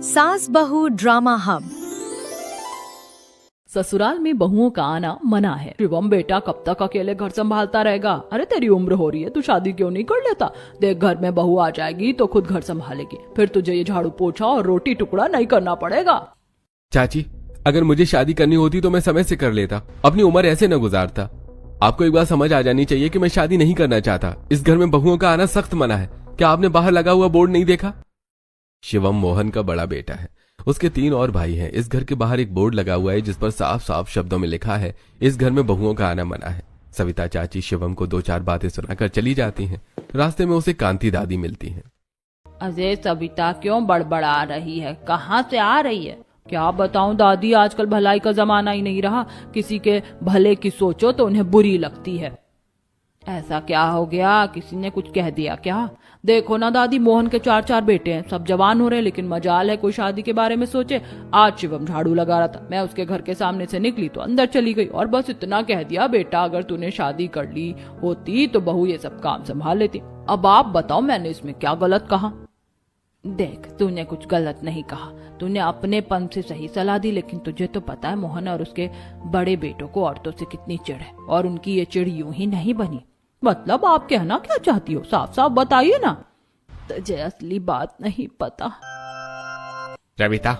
सास बहू drama hub. ससुराल में बहुओं का आना मना है। शिवम बेटा कब तक अकेले घर संभालता रहेगा? अरे तेरी उम्र हो रही है, तू शादी क्यों नहीं कर लेता? देख घर में बहू आ जाएगी तो खुद घर संभालेगी, फिर तुझे ये झाड़ू पोछा और रोटी टुकड़ा नहीं करना पड़ेगा। चाची, अगर मुझे शादी करनी होती तो मैं समय से कर लेता, अपनी उम्र ऐसे न गुजारता। आपको एक बात समझ आ जानी चाहिए कि मैं शादी नहीं करना चाहता। इस घर में बहुओं का आना सख्त मना है। क्या आपने बाहर लगा हुआ बोर्ड नहीं देखा? शिवम मोहन का बड़ा बेटा है। उसके 3 और भाई हैं। इस घर के बाहर एक बोर्ड लगा हुआ है जिस पर साफ साफ शब्दों में लिखा है, इस घर में बहुओं का आना मना है। सविता चाची शिवम को 2-4 बातें सुनाकर चली जाती हैं। रास्ते में उसे कांति दादी मिलती हैं। अरे सविता क्यों बड़बड़ा रही है? कहाँ से आ रही है? क्या बताऊं दादी, आजकल भलाई का जमाना ही नहीं रहा। किसी के भले की सोचो तो उन्हें बुरी लगती है। ऐसा क्या हो गया? किसी ने कुछ कह दिया क्या? देखो ना दादी, मोहन के 4 बेटे हैं, सब जवान हो रहे हैं, लेकिन मजाल है कोई शादी के बारे में सोचे। आज शिवम झाड़ू लगा रहा था, मैं उसके घर के सामने से निकली तो अंदर चली गई और बस इतना कह दिया, बेटा अगर तूने शादी कर ली होती तो बहू ये सब काम संभाल लेती। अब आप बताओ मैंने इसमें क्या गलत कहा? देख, तूने कुछ गलत नहीं कहा, तूने अपने पन से सही सलाह दी, लेकिन तुझे तो पता है मोहन और उसके बड़े बेटों को औरतों से कितनी चिढ़ है, और उनकी ये चिढ़ यूं ही नहीं बनी। मतलब आप कहना क्या चाहती हो? साफ साफ बताइए ना। तुझे असली बात नहीं पता। रविता,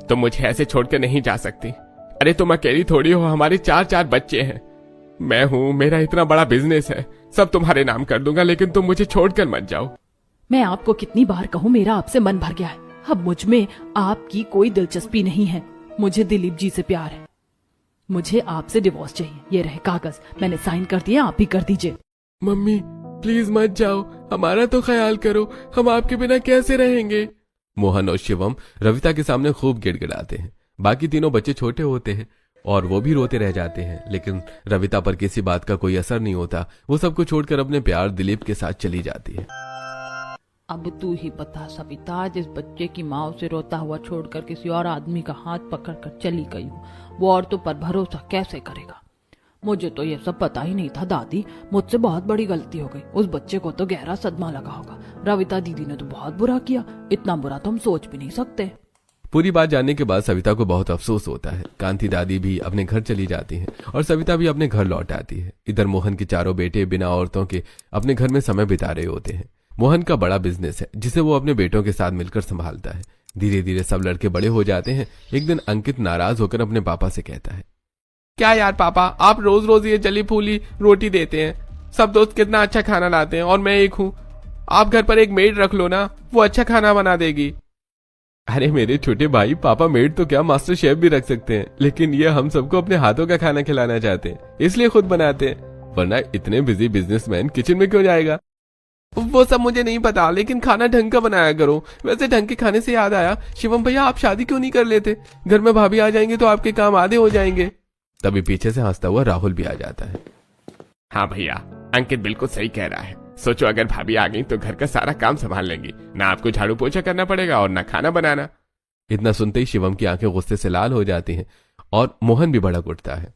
तुम मुझे ऐसे छोड़कर नहीं जा सकती। अरे तुम अकेली थोड़ी हो, हमारे 4 बच्चे हैं। मैं हूँ, मेरा इतना बड़ा बिजनेस है, सब तुम्हारे नाम कर दूंगा, लेकिन तुम मुझे छोड़कर मत जाओ। मैं आपको कितनी बार कहूँ, मेरा आपसे मन भर गया है। अब मुझ में आपकी कोई दिलचस्पी नहीं है। मुझे दिलीप जी से प्यार है। मुझे आपसे डिवोर्स चाहिए। ये रहे कागज, मैंने साइन कर दिए, आप भी कर दीजिए। मम्मी प्लीज मत जाओ, हमारा तो ख्याल करो, हम आपके बिना कैसे रहेंगे? मोहन और शिवम रविता के सामने खूब गिड़गिड़ाते हैं। बाकी तीनों बच्चे छोटे होते हैं और वो भी रोते रह जाते हैं, लेकिन रविता पर किसी बात का कोई असर नहीं होता। वो सबको छोड़कर अपने प्यार दिलीप के साथ चली जाती है। अब तू ही बता सविता, जिस बच्चे की माँ उसे रोता हुआ छोड़कर किसी और आदमी का हाथ पकड़कर चली गई हो, वो औरतों पर भरोसा कैसे करेगा? मुझे तो ये सब पता ही नहीं था दादी, मुझसे बहुत बड़ी गलती हो गई। उस बच्चे को तो गहरा सदमा लगा होगा। रविता दीदी ने तो बहुत बुरा किया, इतना बुरा तो हम सोच भी नहीं सकते। पूरी बात जानने के बाद सविता को बहुत अफसोस होता है। कांति दादी भी अपने घर चली जाती है और सविता भी अपने घर लौट आती है। इधर मोहन के 4 बेटे बिना औरतों के अपने घर में समय बिता रहे होते हैं। मोहन का बड़ा बिजनेस है जिसे वो अपने बेटों के साथ मिलकर संभालता है। धीरे धीरे सब लड़के बड़े हो जाते हैं। एक दिन अंकित नाराज होकर अपने पापा से कहता है, क्या यार पापा, आप रोज रोज ये जली फूली रोटी देते हैं। सब दोस्त कितना अच्छा खाना लाते हैं और मैं एक हूँ। आप घर पर एक मेड रख लो ना, वो अच्छा खाना बना देगी। अरे मेरे छोटे भाई, पापा मेड तो क्या मास्टर शेफ भी रख सकते हैं, लेकिन ये हम सबको अपने हाथों का खाना खिलाना चाहते हैं, इसलिए खुद बनाते हैं। वरना इतने बिजी बिजनेसमैन किचन में क्यों जाएगा? वो सब मुझे नहीं पता, लेकिन खाना ढंग का बनाया करो। वैसे ढंग के खाने से याद आया, शिवम भैया आप शादी क्यों नहीं कर लेते? घर में भाभी आ जाएंगे तो आपके काम आधे हो जाएंगे। तभी पीछे से हंसता हुआ राहुल भी आ जाता है। हाँ भैया, अंकित बिल्कुल सही कह रहा है। सोचो अगर भाभी आ गई तो घर का सारा काम संभाल लेंगी, ना आपको झाड़ू पोछा करना पड़ेगा और ना खाना बनाना। इतना सुनते ही शिवम की आंखें गुस्से से लाल हो जाती हैं और मोहन भी भड़क उठता है।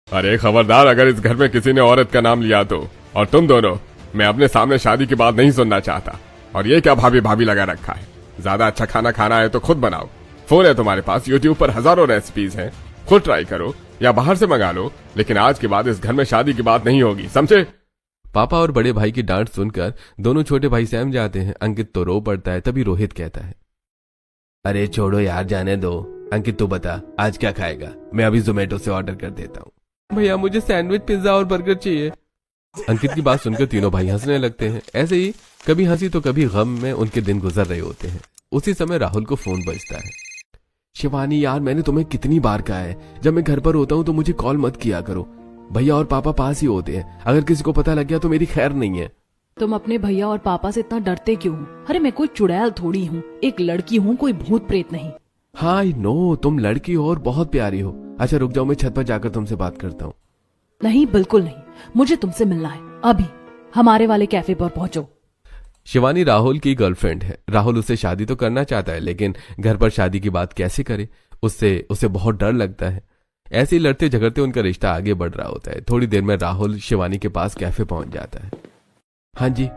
अरे खबरदार, अगर इस घर में किसी ने औरत का नाम लिया तो, और तुम दोनों, मैं अपने सामने शादी की बात नहीं सुनना चाहता। और ये क्या भाभी भाभी लगा रखा है? ज्यादा अच्छा खाना खाना है तो खुद बनाओ। फोन है तुम्हारे पास, यूट्यूब पर हजारों रेसिपीज हैं, खुद ट्राई करो या बाहर से मंगा लो, लेकिन आज के बाद इस घर में शादी की बात नहीं होगी, समझे? पापा और बड़े भाई की डांट सुनकर दोनों छोटे भाई सहम जाते हैं। अंकित तो रो पड़ता है। तभी रोहित कहता है, अरे छोड़ो यार, जाने दो। अंकित तू बता आज क्या खाएगा? मैं अभी जोमेटो से ऑर्डर कर देता हूँ। भैया मुझे सैंडविच, पिज्जा और बर्गर चाहिए। अंकित की बात सुनकर तीनों भाई हंसने लगते हैं। ऐसे ही कभी हंसी तो कभी गम में उनके दिन गुजर रहे होते हैं। उसी समय राहुल को फोन बजता है। शिवानी यार, मैंने तुम्हें कितनी बार कहा है, जब मैं घर पर होता हूँ तो मुझे कॉल मत किया करो। भैया और पापा पास ही होते हैं, अगर किसी को पता लग गया तो मेरी खैर नहीं है। तुम अपने भैया और पापा से इतना डरते क्यों हो? अरे मैं कोई चुड़ैल थोड़ी हूँ, एक लड़की हूँ, कोई भूत प्रेत नहीं। हाँ आई नो, तुम लड़की हो और बहुत प्यारी हो। अच्छा रुक जाओ, मैं छत पर जाकर तुमसे बात करता हूँ। नहीं, बिल्कुल नहीं, मुझे तुमसे मिलना है अभी। हमारे वाले कैफे पर पहुंचो। शिवानी राहुल की गर्लफ्रेंड है। राहुल उससे शादी तो करना चाहता है, लेकिन घर पर शादी की बात कैसे करे, उससे बहुत डर लगता है। ऐसे ही लड़ते झगड़ते उनका रिश्ता आगे बढ़ रहा होता है। थोड़ी देर में राहुल शिवानी के पास कैफे पहुंच जाता है। हाँ जी,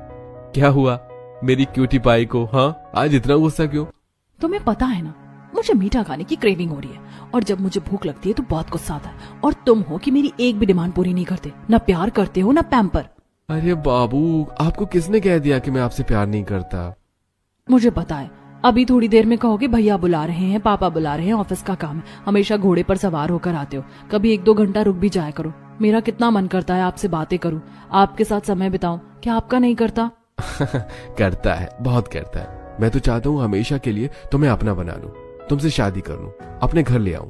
क्या हुआ मेरी क्यूटी पाई को? हाँ, आज इतना गुस्सा क्यों? तुम्हें पता है ना, मुझे मीठा खाने की क्रेविंग हो रही है और जब मुझे भूख लगती है तो बहुत गुस्सा आता है। और तुम हो कि मेरी एक भी डिमांड पूरी नहीं करते, ना प्यार करते हो ना पैम्पर। अरे बाबू, आपको किसने कह दिया कि मैं आपसे प्यार नहीं करता? मुझे पता है, अभी थोड़ी देर में कहोगे भैया बुला रहे हैं, पापा बुला रहे हैं, ऑफिस का काम है। हमेशा घोड़े पर सवार होकर आते हो, कभी 1-2 घंटा रुक भी जाया करो। मेरा कितना मन करता है आपसे बातें करूं, आपके साथ समय बिताऊं, क्या आपका नहीं करता? करता है, बहुत करता है। मैं तो चाहता हूँ हमेशा के लिए तुम्हें अपना बना लूं, तुमसे शादी कर लूं, अपने घर ले आऊं।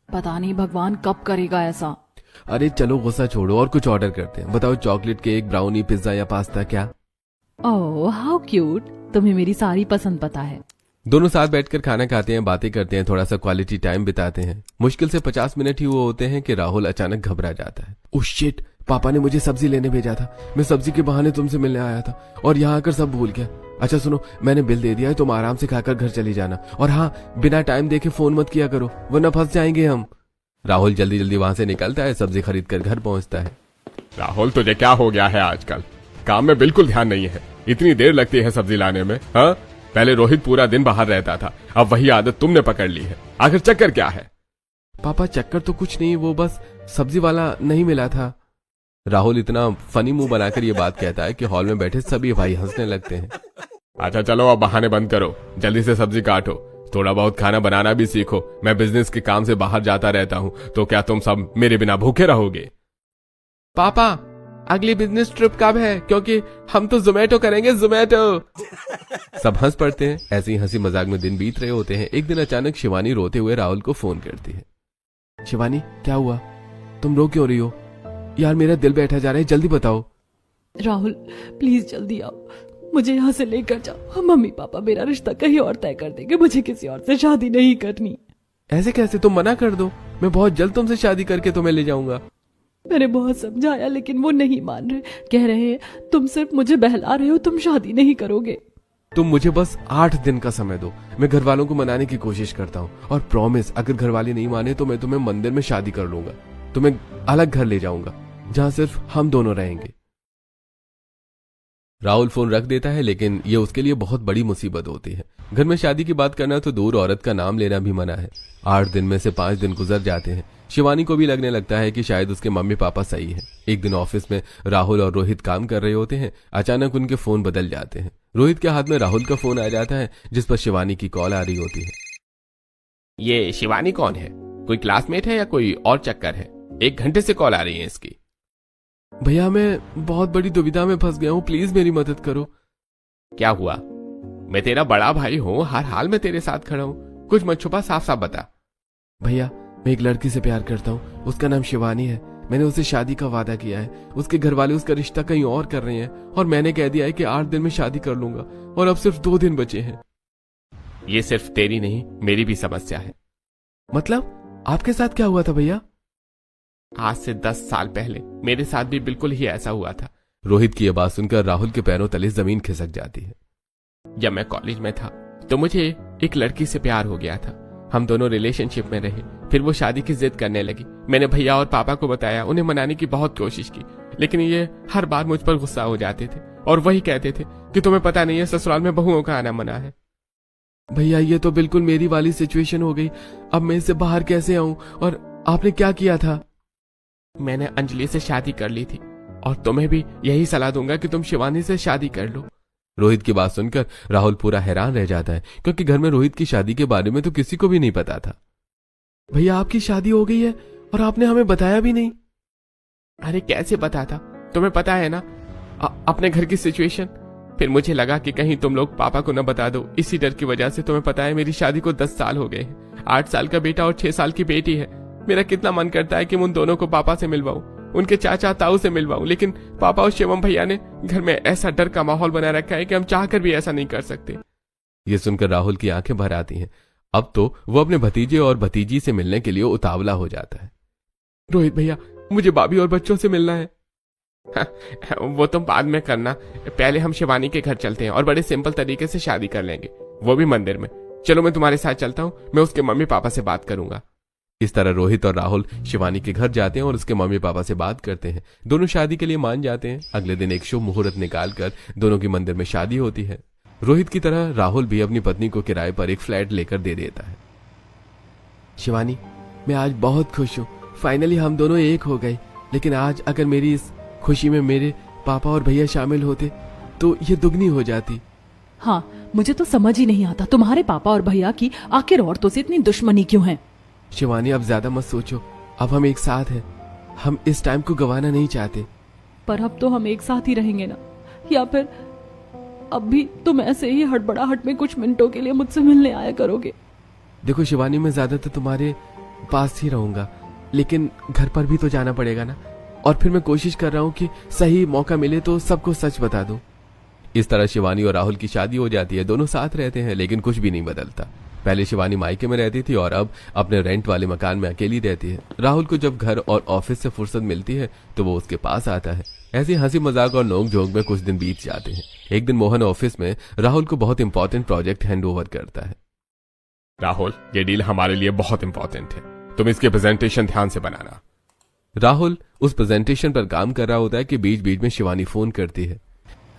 पता नहीं भगवान कब करेगा ऐसा। अरे चलो गुस्सा छोड़ो और कुछ ऑर्डर करते हैं। बताओ, चॉकलेट केक, ब्राउनी, पिज्जा या पास्ता? क्या? ओह हाउ क्यूट, तुम्हें मेरी सारी पसंद पता है। दोनों साथ बैठकर खाना खाते हैं, बातें करते हैं, थोड़ा सा क्वालिटी टाइम बिताते हैं। मुश्किल से 50 मिनट ही वो होते हैं कि राहुल अचानक घबरा जाता है। ओह शिट, पापा ने मुझे सब्जी लेने भेजा था, मैं सब्जी के बहाने तुमसे मिलने आया था और यहाँ आकर सब भूल गया। अच्छा सुनो, मैंने बिल दे दिया है, तुम आराम से खाकर घर चली जाना। और हाँ, बिना टाइम देखे फोन मत किया करो वरना फंस जाएंगे हम। राहुल जल्दी जल्दी वहां से निकलता है, सब्जी खरीद कर घर पहुंचता है। राहुल, तुझे क्या हो गया है आजकल? काम में बिल्कुल ध्यान नहीं है, इतनी देर लगती है सब्जी लाने में। हाँ, पहले रोहित पूरा दिन बाहर रहता था, अब वही आदत तुमने पकड़ ली है। आखिर चक्कर क्या है? पापा चक्कर तो कुछ नहीं, वो बस सब्जी वाला नहीं मिला था। राहुल इतना फनी मुंह बनाकर ये बात कहता है कि हॉल में बैठे सभी भाई हंसने लगते हैं। अच्छा चलो, अब बहाने बंद करो, जल्दी से सब्जी काटो, थोड़ा बहुत खाना बनाना भी सीखो। मैं बिजनेस के काम से बाहर जाता रहता हूँ, तो क्या तुम सब मेरे बिना भूखे रहोगे? पापा, अगली बिजनेस ट्रिप कब है? क्योंकि हम तो जोमेटो करेंगे, जोमेटो। सब हंस पड़ते हैं। ऐसे ही हंसी मजाक में दिन बीत रहे होते हैं। एक दिन अचानक शिवानी रोते हुए राहुल को फोन करती है। शिवानी, क्या हुआ? तुम रो क्यों रही हो? यार मेरा दिल बैठा जा रहा है, जल्दी बताओ। राहुल प्लीज जल्दी आओ, मुझे यहाँ से लेकर जाओ। मम्मी पापा मेरा रिश्ता कहीं और तय कर देंगे, मुझे किसी और से शादी नहीं करनी। ऐसे कैसे? तुम मना कर दो, मैं बहुत जल्द तुमसे शादी करके तुम्हें ले जाऊंगा। मैंने बहुत समझाया लेकिन वो नहीं मान रहे, कह रहे हैं तुम सिर्फ मुझे बहला रहे हो, तुम शादी नहीं करोगे। तुम मुझे बस 8 दिन का समय दो, मैं घर वालों को मनाने की कोशिश करता हूँ। और प्रॉमिस, अगर घर वाले नहीं माने तो मैं तुम्हें मंदिर में शादी कर लूंगा, तुम्हें अलग घर ले जाऊंगा जहां सिर्फ हम दोनों रहेंगे। राहुल फोन रख देता है, लेकिन ये उसके लिए बहुत बड़ी मुसीबत होती है। घर में शादी की बात करना तो दूर, औरत का नाम लेना भी मना है। 8 दिन में से 5 दिन गुजर जाते हैं। शिवानी को भी लगने लगता है कि शायद उसके मम्मी पापा सही हैं। एक दिन ऑफिस में राहुल और रोहित काम कर रहे होते हैं। अचानक उनके फोन बदल जाते हैं। रोहित के हाथ में राहुल का फोन आ जाता है, जिस पर शिवानी की कॉल आ रही होती है। ये शिवानी कौन है? कोई क्लासमेट है या कोई और चक्कर है? 1 घंटे से कॉल आ रही है इसकी। भैया, मैं बहुत बड़ी दुविधा में फंस गया हूँ, प्लीज मेरी मदद करो। क्या हुआ? मैं तेरा बड़ा भाई हूँ, हर हाल में तेरे साथ खड़ा हूँ, कुछ मत छुपा, साफ साफ बता। भैया, मैं एक लड़की से प्यार करता हूँ, उसका नाम शिवानी है। मैंने उससे शादी का वादा किया है। उसके घर वाले उसका रिश्ता कहीं और कर रहे हैं और मैंने कह दिया है कि 8 दिन में शादी कर लूंगा और अब सिर्फ 2 दिन बचे हैं। ये सिर्फ तेरी नहीं, मेरी भी समस्या है। मतलब आपके साथ क्या हुआ था भैया? आज से 10 साल पहले मेरे साथ भी बिल्कुल ही ऐसा हुआ था। रोहित की यह बात सुनकर राहुल के पैरों तले जमीन खिसक जाती है। जब मैं कॉलेज में था तो मुझे एक लड़की से प्यार हो गया था। हम दोनों रिलेशनशिप में रहे, फिर वो शादी की जिद करने लगी। मैंने भैया और पापा को बताया, उन्हें मनाने की बहुत कोशिश की, लेकिन ये हर बार मुझ पर गुस्सा हो जाते थे और वही कहते थे कि तुम्हें पता नहीं है ससुराल में बहुओं का आना मना है। भैया, ये तो बिल्कुल मेरी वाली सिचुएशन हो गई। अब मैं इससे बाहर कैसे आऊं? और आपने क्या किया था? मैंने अंजलि से शादी कर ली थी और तुम्हें भी यही सलाह दूंगा कि तुम शिवानी से शादी कर लो। रोहित की बात सुनकर राहुल पूरा हैरान रह जाता है, क्योंकि घर में रोहित की शादी के बारे में तो किसी को भी नहीं पता था। भैया, आपकी शादी हो गई है और आपने हमें बताया भी नहीं। अरे कैसे बताता, तुम्हें पता है ना अपने घर की सिचुएशन। फिर मुझे लगा कि कहीं तुम लोग पापा को न बता दो, इसी डर की वजह से। तुम्हें पता है मेरी शादी को 10 साल हो गए हैं। 8 साल का बेटा और 6 साल की बेटी है। मेरा कितना मन करता है कि मैं उन दोनों को पापा से मिलवाऊं, उनके चाचा ताऊ से मिलवाऊं, लेकिन पापा और शिवम भैया ने घर में ऐसा डर का माहौल बना रखा है कि हम चाहकर भी ऐसा नहीं कर सकते। ये सुनकर राहुल की आंखें भर आती हैं। अब तो वो अपने भतीजे और भतीजी से मिलने के लिए उतावला हो जाता है। रोहित भैया, मुझे भाभी और बच्चों से मिलना है। वो तुम बाद में करना, पहले हम शिवानी के घर चलते हैं और बड़े सिंपल तरीके से शादी कर लेंगे, वो भी मंदिर में। चलो मैं तुम्हारे साथ चलता हूँ, मैं उसके मम्मी पापा से बात करूंगा। इस तरह रोहित और राहुल शिवानी के घर जाते हैं और उसके मम्मी पापा से बात करते हैं। दोनों शादी के लिए मान जाते हैं। अगले दिन एक शुभ मुहूर्त निकालकर दोनों की मंदिर में शादी होती है। रोहित की तरह राहुल भी अपनी पत्नी को किराए पर एक फ्लैट लेकर दे देता है। शिवानी, मैं आज बहुत खुश हूँ, फाइनली हम दोनों एक हो गए। लेकिन आज अगर मेरी इस खुशी में मेरे पापा और भैया शामिल होते तो ये दुगनी हो जाती। हाँ, मुझे तो समझ ही नहीं आता तुम्हारे पापा और भैया की आखिर औरतों से इतनी दुश्मनी क्यों है। शिवानी, अब ज्यादा मत सोचो, अब हम एक साथ हैं, हम इस टाइम को गंवाना नहीं चाहते। पर अब तो हम एक साथ ही रहेंगे ना, या फिर अब भी तुम ऐसे ही हड़बड़ाहट में कुछ मिनटों के लिए मुझसे मिलने आया करोगे। देखो शिवानी, मैं ज्यादातर तुम्हारे पास ही रहूंगा, लेकिन घर पर भी तो जाना पड़ेगा ना। और फिर मैं कोशिश कर रहा हूँ कि सही मौका मिले तो सबको सच बता दूं। इस तरह शिवानी और राहुल की शादी हो जाती है। दोनों साथ रहते हैं, लेकिन कुछ भी नहीं बदलता। पहले शिवानी मायके में रहती थी और अब अपने रेंट वाले मकान में अकेली रहती है। राहुल को जब घर और ऑफिस से फुर्सत मिलती है तो वो उसके पास आता है। ऐसी हंसी मजाक और नोक झोंक में कुछ दिन बीत जाते हैं। एक दिन मोहन ऑफिस में राहुल को बहुत इंपॉर्टेंट प्रोजेक्ट हैंड ओवर करता है। राहुल, ये डील हमारे लिए बहुत इंपॉर्टेंट है, तुम इसके प्रेजेंटेशन ध्यान से बनाना। राहुल उस प्रेजेंटेशन पर काम कर रहा होता है कि बीच बीच में शिवानी फोन करती है।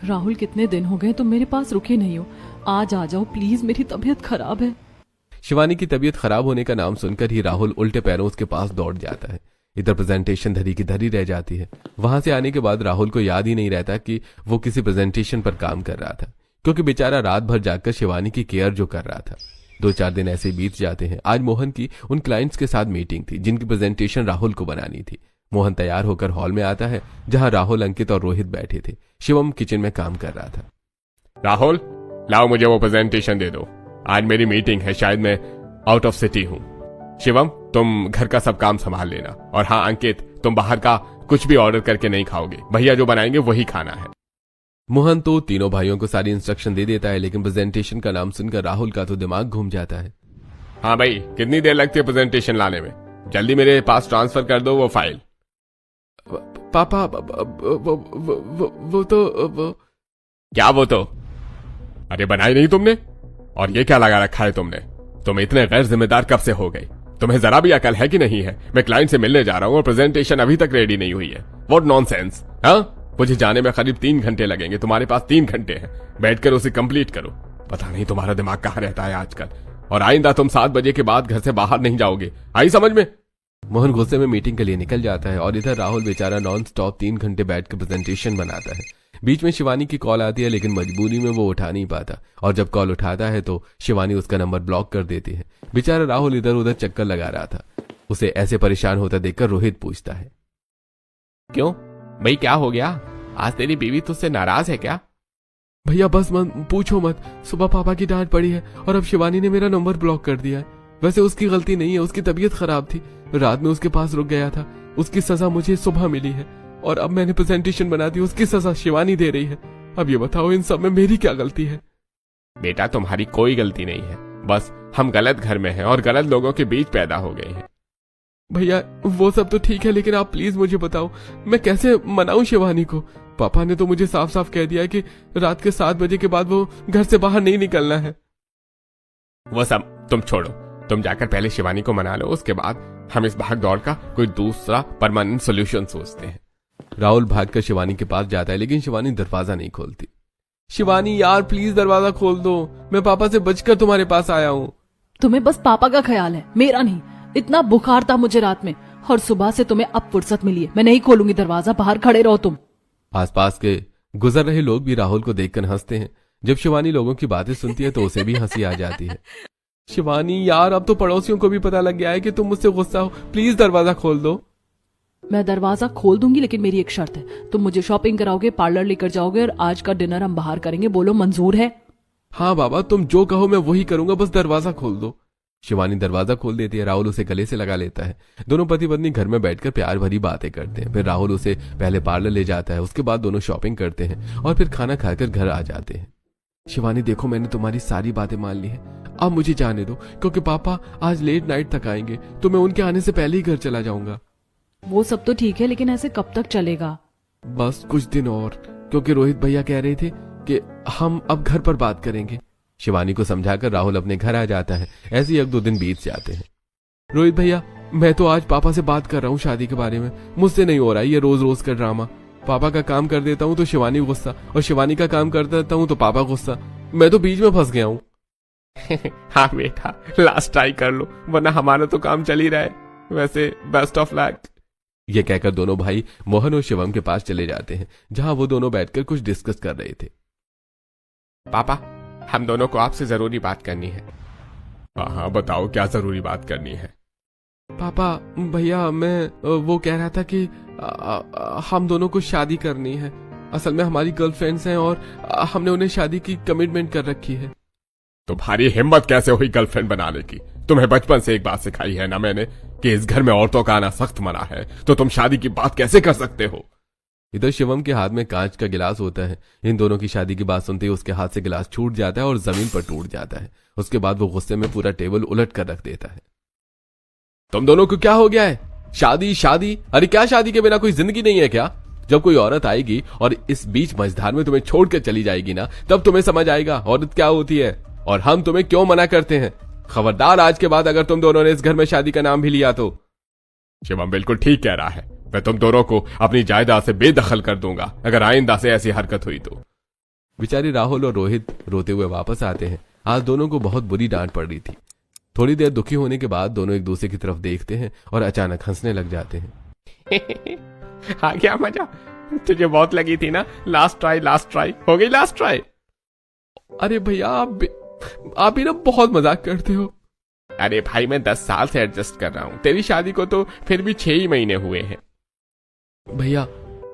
राहुल, कितने दिन हो गए तुम मेरे पास रुके नहीं हो, आज आ जाओ प्लीज, मेरी तबीयत खराब है। शिवानी की तबीयत खराब होने का नाम सुनकर ही राहुल उल्टे पैरों उसके पास दौड़ जाता है। इधर प्रेजेंटेशन धरी की धरी रह जाती है। वहां से आने के बाद राहुल को याद ही नहीं रहता कि वो किसी प्रेजेंटेशन पर काम कर रहा था, क्योंकि बेचारा रात भर जाकर शिवानी की केयर जो कर रहा था। 2-4 दिन ऐसे बीत जाते हैं। आज मोहन की उन क्लाइंट्स के साथ मीटिंग थी जिनकी प्रेजेंटेशन राहुल को बनानी थी। मोहन तैयार होकर हॉल में आता है जहां राहुल, अंकित और रोहित बैठे थे। शिवम किचन में काम कर रहा था। राहुल, लाओ मुझे वो प्रेजेंटेशन दे दो, आज मेरी मीटिंग है, शायद मैं आउट ऑफ सिटी हूँ। शिवम, तुम घर का सब काम संभाल लेना। और हाँ अंकित, तुम बाहर का कुछ भी ऑर्डर करके नहीं खाओगे, भैया जो बनाएंगे वही खाना है। मोहन तो तीनों भाइयों को सारी इंस्ट्रक्शन दे देता है, लेकिन प्रेजेंटेशन का नाम सुनकर राहुल का तो दिमाग घूम जाता है। हाँ भाई, कितनी देर लगती है प्रेजेंटेशन लाने में? जल्दी मेरे पास ट्रांसफर कर दो वो फाइल। पापा, वो तो क्या वो तो? अरे बनाई नहीं तुमने? और ये क्या लगा रखा है तुमने? तुम इतने गैर जिम्मेदार कब से हो गए? तुम्हें जरा भी अकल है कि नहीं है? मैं क्लाइंट से मिलने जा रहा हूँ और प्रेजेंटेशन अभी तक रेडी नहीं हुई है। What nonsense. हाँ, मुझे जाने में करीब 3 घंटे लगेंगे, तुम्हारे पास 3 घंटे हैं, बैठकर उसे कंप्लीट करो। पता नहीं तुम्हारा दिमाग कहाँ रहता है आजकल। और आइंदा तुम 7 बजे के बाद घर से बाहर नहीं जाओगे, आई समझ में? मोहन गुस्से में मीटिंग के लिए निकल जाता है और इधर राहुल बेचारा नॉन स्टॉप 3 घंटे बैठकर प्रेजेंटेशन बनाता है। बीच में शिवानी की कॉल आती है, लेकिन मजबूरी में वो उठा नहीं पाता, और जब कॉल उठाता है तो शिवानी उसका नंबर ब्लॉक कर देती है। बेचारा राहुल इधर उधर चक्कर लगा रहा था। उसे ऐसे परेशान होता देखकर रोहित पूछता है, क्यों भाई, क्या हो गया? आज तेरी बीवी तुझसे नाराज है क्या? भैया बस मत पूछो मत, सुबह पापा की डांट पड़ी है और अब शिवानी ने मेरा नंबर ब्लॉक कर दिया है। वैसे उसकी गलती नहीं है, उसकी तबीयत खराब थी, रात में उसके पास रुक गया था, उसकी सजा मुझे सुबह मिली है और अब मैंने प्रेजेंटेशन बना दी, उसकी सजा शिवानी दे रही है। अब ये बताओ इन सब में मेरी क्या गलती है? बेटा तुम्हारी कोई गलती नहीं है, बस हम गलत घर में हैं और गलत लोगों के बीच पैदा हो गए हैं। भैया वो सब तो ठीक है, लेकिन आप प्लीज मुझे बताओ मैं कैसे मनाऊं शिवानी को? पापा ने तो मुझे साफ साफ कह दिया है कि रात के 7 बजे के बाद वो घर से बाहर नहीं निकलना है। वो सब तुम छोड़ो, तुम जाकर पहले शिवानी को मना लो, उसके बाद हम इस भाग दौड़ का कोई दूसरा परमानेंट सोल्यूशन सोचते हैं। राहुल भागकर शिवानी के पास जाता है, लेकिन शिवानी दरवाजा नहीं खोलती। शिवानी यार प्लीज दरवाजा खोल दो, मैं पापा से बचकर तुम्हारे पास आया हूँ। तुम्हें बस पापा का ख्याल है, मेरा नहीं। इतना बुखार था मुझे रात में और सुबह से तुम्हें अब फुर्सत मिली है। मैं नहीं खोलूंगी दरवाजा, बाहर खड़े रहो तुम। आसपास के गुजर रहे लोग भी राहुल को देखकर हंसते हैं। जब शिवानी लोगों की बातें सुनती है तो उसे भी हंसी आ जाती है। शिवानी यार अब तो पड़ोसियों को भी पता लग गया है कि तुम मुझसे गुस्सा हो, प्लीज दरवाजा खोल दो। मैं दरवाजा खोल दूंगी, लेकिन मेरी एक शर्त है, तुम मुझे शॉपिंग कराओगे, पार्लर लेकर जाओगे और आज का डिनर हम बाहर करेंगे। बोलो मंजूर है? हाँ बाबा, तुम जो कहो मैं वही करूंगा, बस दरवाजा खोल दो। शिवानी दरवाजा खोल देती है। राहुल उसे गले से लगा लेता है। दोनों पति पत्नी घर में बैठकर प्यार भरी बातें करते हैं। फिर राहुल उसे पहले पार्लर ले जाता है, उसके बाद दोनों शॉपिंग करते हैं और फिर खाना खाकर घर आ जाते हैं। शिवानी देखो, मैंने तुम्हारी सारी बातें मान ली है, अब मुझे जाने दो, क्योंकि पापा आज लेट नाइट तक आएंगे तो मैं उनके आने से पहले ही घर चला जाऊंगा। वो सब तो ठीक है, लेकिन ऐसे कब तक चलेगा? बस कुछ दिन और, क्योंकि रोहित भैया कह रहे थे कि हम अब घर पर बात करेंगे। शिवानी को समझाकर राहुल अपने घर आ जाता है। ऐसे ही 1-2 दिन बीत जाते हैं। रोहित भैया, मैं तो आज पापा से बात कर रहा हूँ शादी के बारे में, मुझसे नहीं हो रहा ये रोज रोज का ड्रामा। पापा का काम कर देता हूँ तो शिवानी गुस्सा, और शिवानी का काम कर देता हूँ तो पापा गुस्सा। मैं तो बीच में फंस गया हूँ। हाँ बेटा, लास्ट ट्राई कर लो, वरना हमारा तो काम चल ही रहा है। वैसे बेस्ट ऑफ लक। ये कहकर दोनों भाई मोहन और शिवम के पास चले जाते हैं, जहां वो दोनों बैठकर कुछ डिस्कस कर रहे थे। पापा, हम दोनों को आपसे जरूरी बात करनी है। हाँ बताओ, क्या जरूरी बात करनी है? पापा, भैया, मैं वो कह रहा था कि हम दोनों को शादी करनी है। असल में हमारी गर्लफ्रेंड्स हैं और हमने उन्हें शादी की कमिटमेंट कर रखी है। तुम्हारी हिम्मत कैसे हुई गर्लफ्रेंड बनाने की? तुम्हें बचपन से एक बात सिखाई है ना मैंने कि इस घर में औरतों का आना सख्त मना है, तो तुम शादी की बात कैसे कर सकते हो? इधर शिवम के हाथ में कांच का गिलास होता है। इन दोनों की शादी की बात सुनते ही उसके हाथ से गिलास छूट जाता है और जमीन पर टूट जाता है। उसके बाद वो गुस्से में पूरा टेबल उलट कर रख देता है। तुम दोनों को क्या हो गया है? शादी शादी, अरे क्या शादी के बिना कोई जिंदगी नहीं है क्या? जब कोई औरत आएगी और इस बीच मझधार में तुम्हें छोड़कर चली जाएगी ना, तब तुम्हें समझ आएगा औरत क्या होती है और हम तुम्हें क्यों मना करते हैं। खबरदार, आज के बाद अगर तुम दोनों ने इस घर में शादी का नाम भी लिया तो। शिवम बिल्कुल ठीक कह रहा है। मैं तुम दोनों को अपनी जायदाद से बेदखल कर दूंगा अगर आइंदा से ऐसी हरकत हुई तो। बेचारी राहुल और रोहित रोते हुए वापस आते हैं। आज दोनों को बहुत बुरी डांट पड़ रही थी। थोड़ी देर दुखी होने के बाद दोनों एक दूसरे की तरफ देखते हैं और अचानक हंसने लग जाते हैं। हाँ, क्या मजा? तुझे बहुत लगी थी ना? लास्ट ट्राई हो गई लास्ट ट्राई। अरे भैया, आप भी ना बहुत मजाक करते हो। अरे भाई, मैं 10 साल से एडजस्ट कर रहा हूँ, तेरी शादी को तो फिर भी 6 ही महीने हुए हैं। भैया,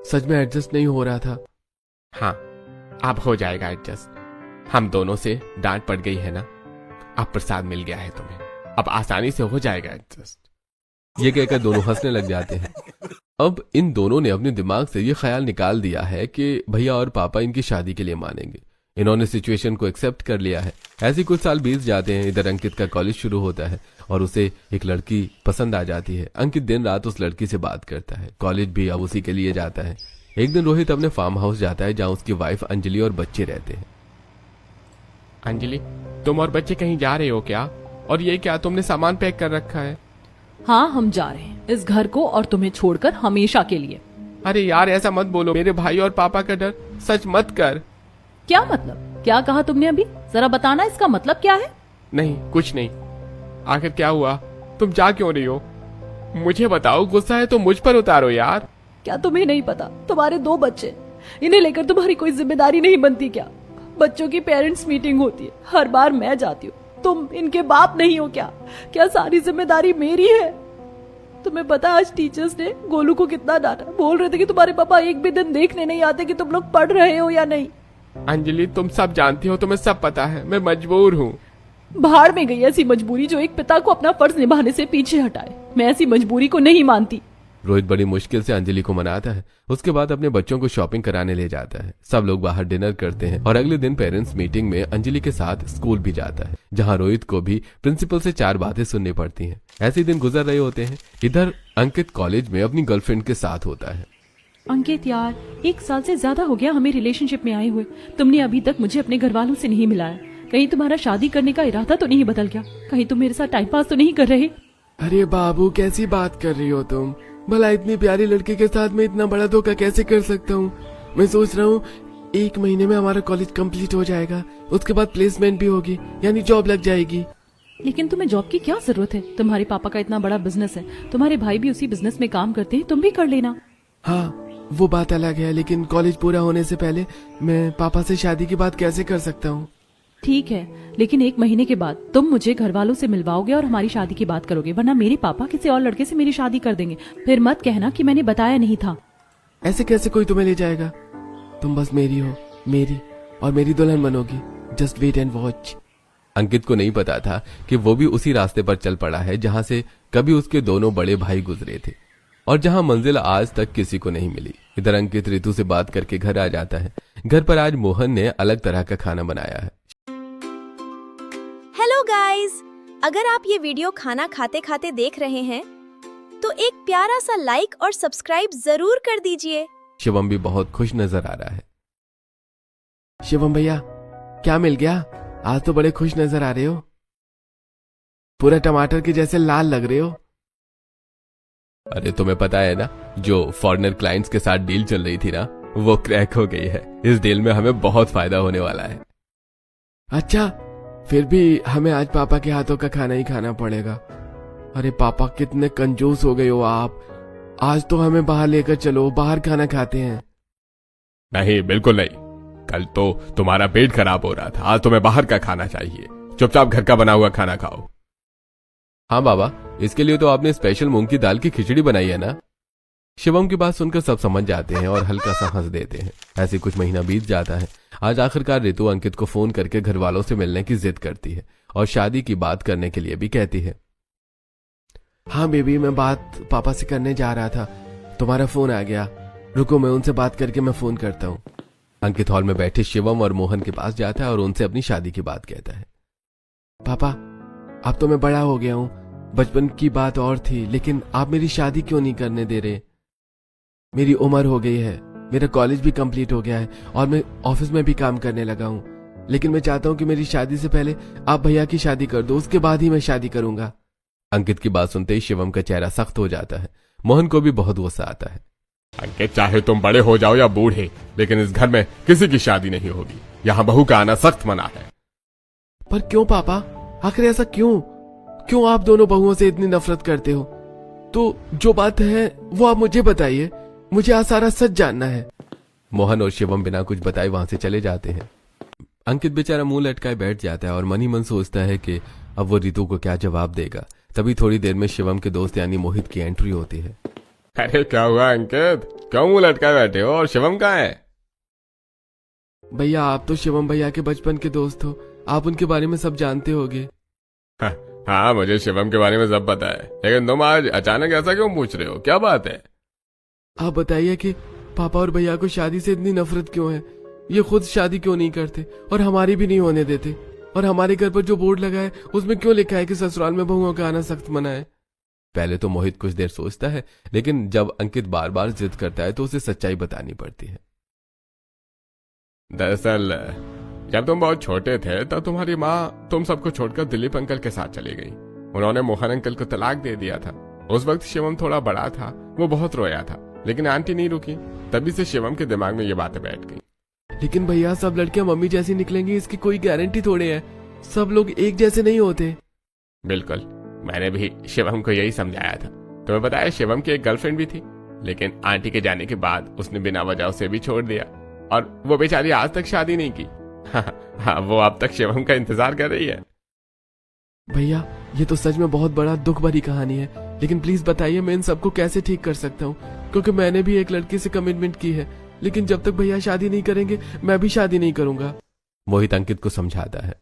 सच में एडजस्ट नहीं हो रहा था। हाँ, अब हो जाएगा एडजस्ट। हम दोनों से डांट पड़ गई है ना, अब प्रसाद मिल गया है तुम्हें, अब आसानी से हो जाएगा एडजस्ट। ये कहकर दोनों हंसने लग जाते हैं। अब इन दोनों ने अपने दिमाग से ये ख्याल निकाल दिया है कि भैया और पापा इनकी शादी के लिए मानेंगे। इन्होंने सिचुएशन को एक्सेप्ट कर लिया है। ऐसे कुछ साल बीत जाते हैं। इधर अंकित का कॉलेज शुरू होता है और उसे एक लड़की पसंद आ जाती है। अंकित दिन रात उस लड़की से बात करता है। कॉलेज भी अब उसी के लिए जाता है। एक दिन रोहित अपने फार्म हाउस जाता है, जहाँ उसकी वाइफ अंजलि और बच्चे रहते हैं। अंजलि, तुम और बच्चे कहीं जा रहे हो क्या? और ये क्या, तुमने सामान पैक कर रखा है? हाँ, हम जा रहे हैं इस घर को और तुम्हें छोड़कर हमेशा के लिए। अरे यार, ऐसा मत बोलो, मेरे भाई और पापा का डर। सच मत कर। क्या मतलब? क्या कहा तुमने अभी? जरा बताना, इसका मतलब क्या है? नहीं, कुछ नहीं। आखिर क्या हुआ? तुम जा क्यों रही हो? मुझे बताओ, गुस्सा है तो मुझ पर उतारो यार। क्या तुम्हें नहीं पता? तुम्हारे 2 बच्चे, इन्हें लेकर तुम्हारी कोई जिम्मेदारी नहीं बनती क्या? बच्चों की पेरेंट्स मीटिंग होती है, हर बार मैं जाती हूँ। तुम इनके बाप नहीं हो क्या? क्या सारी जिम्मेदारी मेरी है? तुम्हें पता आज टीचर्स ने गोलू को कितना डांटा। बोल रहे थे कि तुम्हारे पापा एक भी दिन देखने नहीं आते कि तुम लोग पढ़ रहे हो या नहीं। अंजलि, तुम सब जानती हो, तुम्हें सब पता है, मैं मजबूर हूँ। भाड़ में गई ऐसी मजबूरी जो एक पिता को अपना फर्ज निभाने से पीछे हटाए। मैं ऐसी मजबूरी को नहीं मानती। रोहित बड़ी मुश्किल से अंजलि को मनाता है। उसके बाद अपने बच्चों को शॉपिंग कराने ले जाता है। सब लोग बाहर डिनर करते हैं और अगले दिन पेरेंट्स मीटिंग में अंजलि के साथ स्कूल भी जाता है, जहां रोहित को भी प्रिंसिपल से 4 बातें सुननी पड़ती हैं। ऐसे दिन गुजर रहे होते हैं। इधर अंकित कॉलेज में अपनी गर्लफ्रेंड के साथ होता है। अंकित यार, 1 साल से ज्यादा हो गया हमें रिलेशनशिप में आए हुए। तुमने अभी तक मुझे अपने घर वालों से नहीं मिलाया। कहीं तुम्हारा शादी करने का इरादा तो नहीं बदल गया? कहीं तुम मेरे साथ टाइम पास तो नहीं कर रहे? अरे बाबू, कैसी बात कर रही हो तुम? भला इतनी प्यारी लड़की के साथ मैं इतना बड़ा धोखा कैसे कर सकता हूँ? मैं सोच रहा हूँ 1 महीने में हमारा कॉलेज कंप्लीट हो जाएगा, उसके बाद प्लेसमेंट भी होगी, यानी जॉब लग जाएगी। लेकिन तुम्हें जॉब की क्या जरूरत है? तुम्हारे पापा का इतना बड़ा बिजनेस है, तुम्हारे भाई भी उसी बिजनेस में काम करते हैं, तुम भी कर लेना। हाँ, वो बात अलग है, लेकिन कॉलेज पूरा होने से पहले मैं पापा से शादी की बात कैसे कर सकता हूँ? ठीक है, लेकिन 1 महीने के बाद तुम मुझे घर वालों से मिलवाओगे और हमारी शादी की बात करोगे, वरना मेरे पापा किसी और लड़के से मेरी शादी कर देंगे। फिर मत कहना कि मैंने बताया नहीं था। ऐसे कैसे कोई तुम्हें ले जाएगा? तुम बस मेरी हो, मेरी और मेरी दुल्हन बनोगी। Just wait and watch. Ankit को नहीं पता था कि वो भी उसी रास्ते पर चल पड़ा है जहां से कभी उसके दोनों बड़े भाई गुजरे थे और जहां मंजिल आज तक किसी को नहीं मिली। इधर अंकित रितु से बात करके घर आ जाता है। घर पर आज मोहन ने अलग तरह का खाना बनाया है। हेलो गाइस, अगर आप ये वीडियो खाना खाते खाते देख रहे हैं तो एक प्यारा सा लाइक और सब्सक्राइब जरूर कर दीजिए। शिवम भी बहुत खुश नजर आ रहा है। शिवम भैया, क्या मिल गया? आज तो बड़े खुश नजर आ रहे हो। पूरा टमाटर के जैसे लाल लग रहे हो। अरे तुम्हें पता है ना, जो फॉरेनर क्लाइंट्स के साथ डील चल रही थी ना, वो क्रैक हो गई है। इस डील में हमें बहुत फायदा होने वाला है। अच्छा, फिर भी हमें आज पापा के हाथों का खाना ही खाना पड़ेगा। अरे पापा, कितने कंजूस हो गए हो आप। आज तो हमें बाहर लेकर चलो, बाहर खाना खाते हैं। नहीं, बिल्कुल नहीं। कल तो तुम्हारा पेट खराब हो रहा था, आज तुम्हें बाहर का खाना चाहिए। चुपचाप घर का बना हुआ खाना खाओ। हाँ बाबा, इसके लिए तो आपने स्पेशल मूंग की दाल की खिचड़ी बनाई है ना। शिवम की बात सुनकर सब समझ जाते हैं और हल्का सा हंस देते हैं। ऐसे कुछ महीना बीत जाता है। आज आखिरकार रितु अंकित को फोन करके घर वालों से मिलने की जिद करती है और शादी की बात करने के लिए भी कहती है। हाँ बेबी, मैं बात पापा से करने जा रहा था, तुम्हारा फोन आ गया। रुको, मैं उनसे बात करके मैं फोन करता हूँ। अंकित हॉल में बैठे शिवम और मोहन के पास जाता है और उनसे अपनी शादी की बात कहता है। पापा, अब तो मैं बड़ा हो गया हूँ, बचपन की बात और थी, लेकिन आप मेरी शादी क्यों नहीं करने दे रहे? मेरी उम्र हो गई है, मेरा कॉलेज भी कंप्लीट हो गया है और मैं ऑफिस में भी काम करने लगा हूँ, लेकिन मैं चाहता हूँ कि मेरी शादी से पहले आप भैया की शादी कर दो, उसके बाद ही मैं शादी करूंगा। अंकित की बात सुनते ही शिवम का चेहरा सख्त हो जाता है। मोहन को भी बहुत गुस्सा आता है। अंकित, चाहे तुम बड़े हो जाओ या बूढ़े, लेकिन इस घर में किसी की शादी नहीं होगी। यहाँ बहू का आना सख्त मना है। पर क्यों पापा, आखिर ऐसा क्यों? क्यों आप दोनों बहुओं से इतनी नफरत करते हो? तो जो बात है वो आप मुझे बताइए, मुझे आज सारा सच जानना है। मोहन और शिवम बिना कुछ बताए वहां से चले जाते हैं। अंकित बेचारा मुंह लटकाए बैठ जाता है और मन ही मन सोचता है कि अब वो रितु को क्या जवाब देगा। तभी थोड़ी देर में शिवम के दोस्त यानी मोहित की एंट्री होती है। अरे क्या हुआ अंकित, क्यों मुंह लटकाए बैठे हो? और शिवम कहाँ है? भैया, आप तो शिवम भैया के बचपन के दोस्त हो, आप उनके बारे में सब जानते होगे। हाँ, मुझे शिवम के बारे में सब पता है, लेकिन तुम आज अचानक ऐसा क्यों पूछ रहे हो? क्या बात है? आप बताइए कि पापा और भैया को शादी से इतनी नफरत क्यों है? ये खुद शादी क्यों नहीं करते और हमारी भी नहीं होने देते? और हमारे घर पर जो बोर्ड लगा है उसमें क्यों लिखा है कि ससुराल में बहुओं का आना सख्त मना है? पहले तो मोहित कुछ देर सोचता है, लेकिन जब अंकित बार बार जिद करता है तो उसे सच्चाई बतानी पड़ती है। दरअसल जब तुम बहुत छोटे थे तब तुम्हारी माँ तुम सबको छोड़कर दिलीप अंकल के साथ चली गई। उन्होंने मोहन अंकल को तलाक दे दिया था। उस वक्त शिवम थोड़ा बड़ा था, वो बहुत रोया था, लेकिन आंटी नहीं रुकी। तभी से शिवम के दिमाग में ये बातें बैठ गई। लेकिन भैया, सब लड़कियां मम्मी जैसी निकलेंगी इसकी कोई गारंटी थोड़ी है। सब लोग एक जैसे नहीं होते। बिल्कुल, मैंने भी शिवम को यही समझाया था। तुम्हें पता है, शिवम की एक गर्लफ्रेंड भी थी, लेकिन आंटी के जाने के बाद उसने बिना वजह उसे भी छोड़ दिया और वो बेचारी आज तक शादी नहीं की। हाँ, वो अब तक शिवम का इंतजार कर रही है। भैया, ये तो सच में बहुत बड़ा दुख भरी कहानी है, लेकिन प्लीज बताइए मैं इन सबको कैसे ठीक कर सकता हूँ, क्योंकि मैंने भी एक लड़की से कमिटमेंट की है, लेकिन जब तक भैया शादी नहीं करेंगे मैं भी शादी नहीं करूंगा। मोहित अंकित को समझाता है।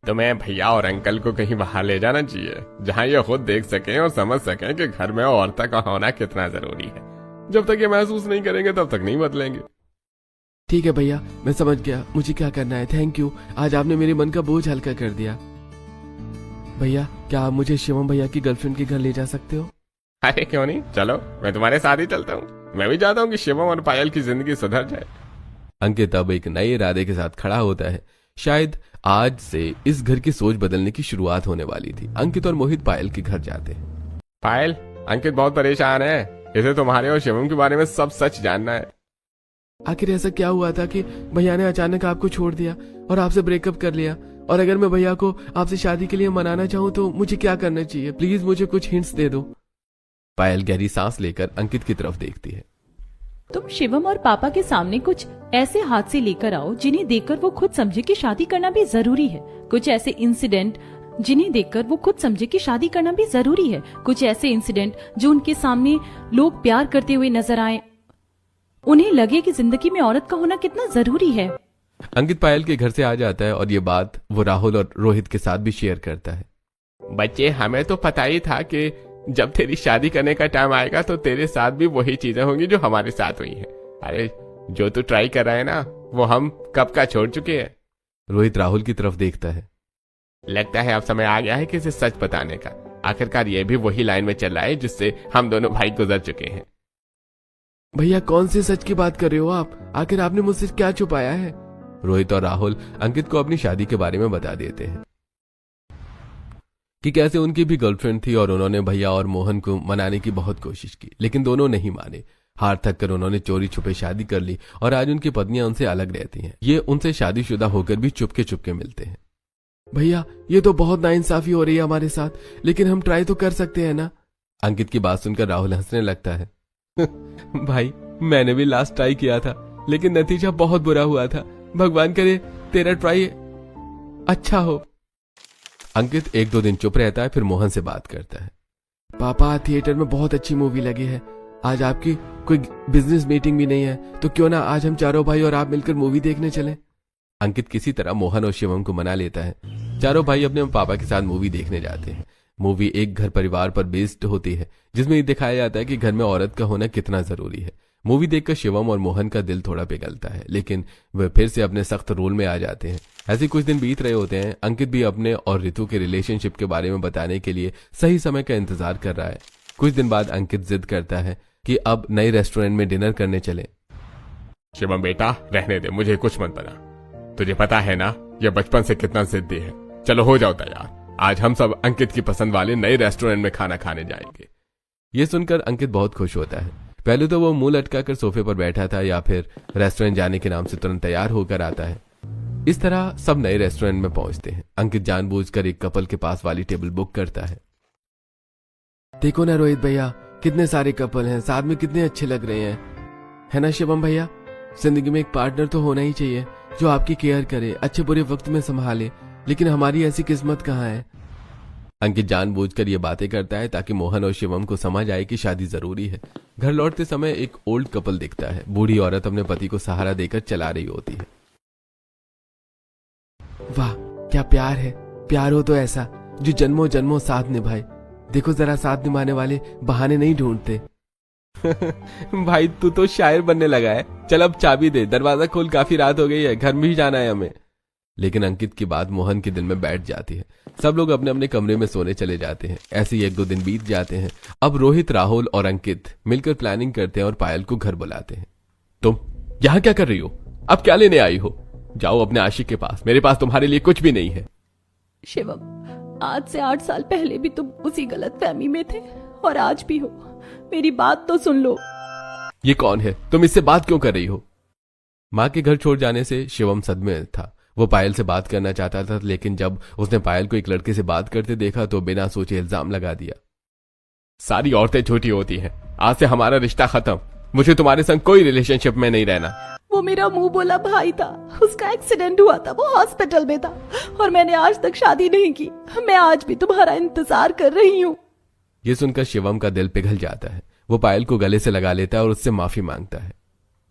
तुम्हें भैया और अंकल को कहीं बाहर ले जाना चाहिए, जहाँ ये खुद देख सकें और समझ सकें कि घर में औरत का होना कितना जरूरी है। जब तक ये महसूस नहीं करेंगे तब तक नहीं बदलेंगे। ठीक है भैया, मैं समझ गया मुझे क्या करना है। थैंक यू, आज आपने मेरे मन का बोझ हल्का कर दिया। भैया, क्या आप मुझे शिवम भैया की गर्लफ्रेंड के घर ले जा सकते हो? अरे क्यों नहीं, चलो मैं तुम्हारे साथ ही चलता हूँ। मैं भी चाहता हूँ कि शिवम और पायल की जिंदगी सुधर जाए। अंकित अब एक नए इरादे के साथ खड़ा होता है। शायद आज से इस घर की सोच बदलने की शुरुआत होने वाली थी। अंकित और मोहित पायल के घर जाते हैं। पायल, अंकित बहुत परेशान है, इसे तुम्हारे और शिवम के बारे में सब सच जानना है। आखिर ऐसा क्या हुआ था कि भैया ने अचानक आपको छोड़ दिया और आपसे ब्रेकअप कर लिया? और अगर मैं भैया को आपसे शादी के लिए मनाना चाहूँ तो मुझे क्या करना चाहिए? प्लीज मुझे कुछ हिंट्स दे दो। पायल गहरी सांस लेकर अंकित की तरफ देखती है। तुम शिवम और पापा के सामने कुछ ऐसे हादसे लेकर आओ जिन्हें देखकर वो खुद समझे कि शादी करना भी जरूरी है। कुछ ऐसे इंसिडेंट जिन्हें देखकर वो खुद समझे कि शादी करना भी जरूरी है। कुछ ऐसे इंसिडेंट जो उनके सामने लोग प्यार करते हुए नजर आए, उन्हें लगे कि जिंदगी में औरत का होना कितना जरूरी है। अंकित पायल के घर से आ जाता है और ये बात वो राहुल और रोहित के साथ भी शेयर करता है। बच्चे, हमें तो पता ही था कि जब तेरी शादी करने का टाइम आएगा तो तेरे साथ भी वही चीजें होंगी जो हमारे साथ हुई हैं। अरे जो तू ट्राई कर रहा है ना, वो हम कब का छोड़ चुके हैं। रोहित राहुल की तरफ देखता है। लगता है अब समय आ गया है किसी सच बताने का। आखिरकार ये भी वही लाइन में चल रहा है जिससे हम दोनों भाई गुजर चुके हैं। भैया, कौन से सच की बात कर रहे हो आप? आखिर आपने मुझसे क्या छुपाया है? रोहित और राहुल अंकित को अपनी शादी के बारे में बता देते हैं कि कैसे उनकी भी गर्लफ्रेंड थी और उन्होंने भैया और मोहन को मनाने की बहुत कोशिश की, लेकिन दोनों नहीं माने। हार थक कर उन्होंने चोरी छुपे शादी कर ली और आज उनकी पत्नियां उनसे अलग रहती हैं। ये उनसे शादीशुदा होकर भी चुपके चुपके मिलते हैं। भैया ये तो बहुत नाइंसाफी हो रही है हमारे साथ, लेकिन हम ट्राई तो कर सकते हैं ना। अंकित की बात सुनकर राहुल हंसने लगता है। भाई मैंने भी लास्ट ट्राई किया था, लेकिन नतीजा बहुत बुरा हुआ था। भगवान करे तेरा ट्राई अच्छा हो। अंकित 1-2 दिन चुप रहता है, फिर मोहन से बात करता है। पापा थिएटर में बहुत अच्छी मूवी लगी है, आज आपकी कोई बिजनेस मीटिंग भी नहीं है, तो क्यों ना आज हम चारों भाई और आप मिलकर मूवी देखने चलें। अंकित किसी तरह मोहन और शिवम को मना लेता है। चारों भाई अपने पापा के साथ मूवी देखने जाते हैं। मूवी एक घर परिवार पर बेस्ड होती है, जिसमें ये दिखाया जाता है कि घर में औरत का होना कितना जरूरी है। मूवी देखकर शिवम और मोहन का दिल थोड़ा पिघलता है, लेकिन वे फिर से अपने सख्त रोल में आ जाते हैं। ऐसे कुछ दिन बीत रहे होते हैं। अंकित भी अपने और ऋतु के रिलेशनशिप के बारे में बताने के लिए सही समय का इंतजार कर रहा है। कुछ दिन बाद अंकित जिद करता है कि अब नए रेस्टोरेंट में डिनर करने चले। शिवम बेटा रहने दे, मुझे कुछ मत बना। तुझे पता है ना ये बचपन से कितना जिद्दी है। चलो हो जाओ तैयार, आज हम सब अंकित की पसंद वाले नए रेस्टोरेंट में खाना खाने जाएंगे। ये सुनकर अंकित बहुत खुश होता है। पहले तो वो मुंह लटका कर सोफे पर बैठा था, या फिर रेस्टोरेंट जाने के नाम से तुरंत तैयार होकर आता है। इस तरह सब नए रेस्टोरेंट में पहुंचते हैं। अंकित जानबूझकर एक कपल के पास वाली टेबल बुक करता है। देखो ना रोहित भैया, कितने सारे कपल हैं, साथ में कितने अच्छे लग रहे हैं, है ना शिवम भैया। जिंदगी में एक पार्टनर तो होना ही चाहिए जो आपकी केयर करे, अच्छे बुरे वक्त में संभाले, लेकिन हमारी ऐसी किस्मत कहाँ है। अंकित जानबूझकर ये बातें करता है ताकि मोहन और शिवम को समझ आए कि शादी जरूरी है। घर लौटते समय एक ओल्ड कपल दिखता है। बूढ़ी औरत अपने पति को सहारा देकर चला रही होती है। वाह क्या प्यार है, प्यार हो तो ऐसा जो जन्मों जन्मों साथ निभाए। देखो जरा साथ निभाने वाले बहाने नहीं ढूंढते। भाई तू तो शायर बनने लगा है। चल अब चाबी दे, दरवाजा खोल, काफी रात हो गई है, घर में ही जाना है हमें। लेकिन अंकित की बात मोहन के दिल में बैठ जाती है। सब लोग अपने अपने कमरे में सोने चले जाते हैं। ऐसे ही 1-2 दिन बीत जाते हैं। अब रोहित, राहुल और अंकित मिलकर प्लानिंग करते हैं और पायल को घर बुलाते हैं। तुम यहाँ क्या कर रही हो? अब क्या लेने आई हो? जाओ अपने आशिक के पास, मेरे पास तुम्हारे लिए कुछ भी नहीं है। शिवम, आज से 8 साल पहले भी तुम उसी गलतफहमी में थे और आज भी हो। मेरी बात तो सुन लो। ये कौन है? तुम इससे बात क्यों कर रही हो? माँ के घर छोड़ जाने से शिवम सदमे में था। वो पायल से बात करना चाहता था, लेकिन जब उसने पायल को एक लड़के से बात करते देखा तो बिना सोचे इल्जाम लगा दिया। सारी औरतें झूठी होती हैं, आज से हमारा रिश्ता खत्म। मुझे तुम्हारे संग कोई रिलेशनशिप में नहीं रहना। वो मेरा मुंह बोला भाई था, उसका एक्सीडेंट हुआ था, वो हॉस्पिटल में था और मैंने आज तक शादी नहीं की। मैं आज भी तुम्हारा इंतजार कर रही हूँ। ये सुनकर शिवम का दिल पिघल जाता है। वो पायल को गले से लगा लेता है और उससे माफी मांगता है।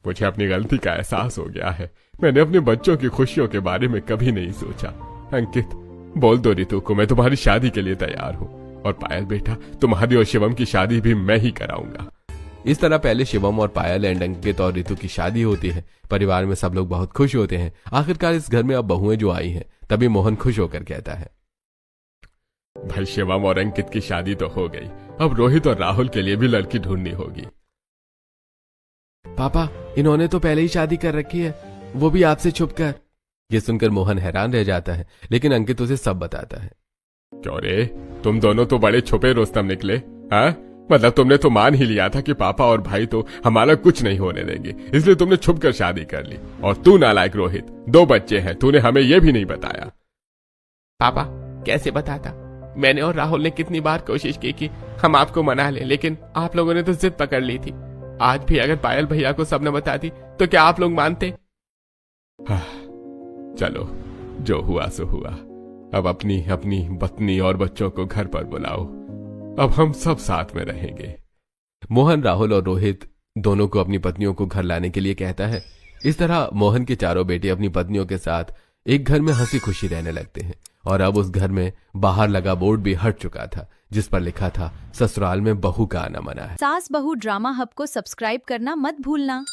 मुझे अपनी गलती का एहसास हो गया है। मैंने अपने बच्चों की खुशियों के बारे में कभी नहीं सोचा। अंकित बोल दो ऋतु को मैं तुम्हारी शादी के लिए तैयार हूँ, और पायल बेटा तुम्हारी और शिवम की शादी भी मैं ही कराऊंगा। इस तरह पहले शिवम और पायल एंड अंकित और ऋतु की शादी होती है। परिवार में सब लोग बहुत खुश होते हैं। आखिरकार इस घर में अब बहुएं जो आई हैं। तभी मोहन खुश होकर कहता है, भाई शिवम और अंकित की शादी तो हो गई, अब रोहित और राहुल के लिए भी लड़की ढूंढनी होगी। पापा इन्होंने तो पहले ही शादी कर रखी है, वो भी आपसे छुपकर। ये सुनकर मोहन हैरान रह जाता है, लेकिन अंकित उसे सब बताता है। क्यों रे, तुम दोनों तो बड़े छुपे रुस्तम निकले। हाँ मतलब तुमने तो मान ही लिया था कि पापा और भाई तो हमारा कुछ नहीं होने देंगे, इसलिए तुमने छुपकर शादी कर ली। और तू नालायक रोहित, 2 बच्चे हैं, तूने हमें यह भी नहीं बताया। पापा कैसे बताता? मैंने और राहुल ने कितनी बार कोशिश की कि हम आपको मना लें, लेकिन आप लोगों ने तो जिद पकड़ ली थी। आज भी अगर पायल भैया को सब ने बता दी तो क्या आप लोग मानते? चलो जो हुआ सो हुआ। अब अपनी अपनी पत्नी और बच्चों को घर पर बुलाओ, अब हम सब साथ में रहेंगे। मोहन, राहुल और रोहित दोनों को अपनी पत्नियों को घर लाने के लिए कहता है। इस तरह मोहन के चारों बेटे अपनी पत्नियों के साथ एक घर में हंसी खुशी रहने लगते हैं। और अब उस घर में बाहर लगा बोर्ड भी हट चुका था, जिस पर लिखा था, ससुराल में बहू का आना मना है। सास बहू ड्रामा हब को सब्सक्राइब करना मत भूलना।